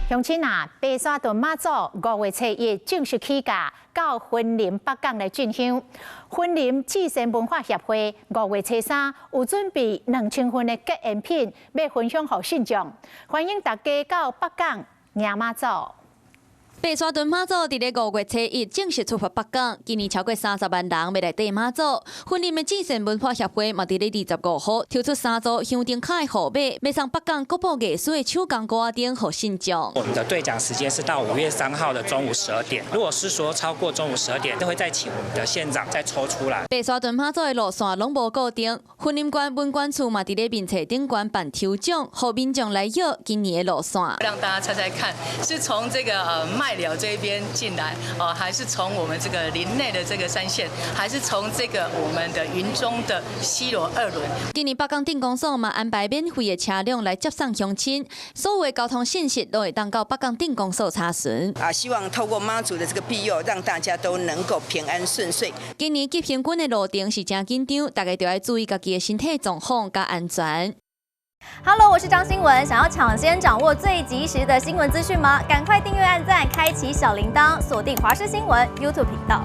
乡亲啊，白沙屯妈祖5月初1正式起驾到云林北港来进香。云林至善文化协会5月初3有准备2000份的结缘品，要分享给信众。欢迎大家到北港迎妈祖。 白沙屯妈祖伫咧5月初1正式出发北港，今年超过30万人要来缀妈祖。云林的至善文化协会嘛伫咧25号抽出3组香灯卡的号码，要送北港国宝艺术的手工歌灯给信众。我们的兑奖时间是到5月3号的中午12点，如果是说超过中午12点，就会再请我们的县长再抽出来。白沙屯妈祖的路线拢无固定，云林县文管处嘛伫咧面册顶悬办抽奖，让民众来约今年的路线。让大家猜猜看，是从这个麦寮这边进来，还是从我们这个林内的这个山线，还是从这个我们的云中的西螺2轮？今年北港镇公所嘛安排免费的车辆来接送乡亲，所有的交通信息都会当到北港镇公所查询。希望透过妈祖的这个庇佑，让大家都能够平安顺遂。今年急行军的路程是真紧张，大家都要注意家己的身体状况加安全。 Hello， 我是张新文。想要抢先掌握最及时的新闻资讯吗？赶快订阅、按赞、开启小铃铛，锁定华视新闻 YouTube 频道。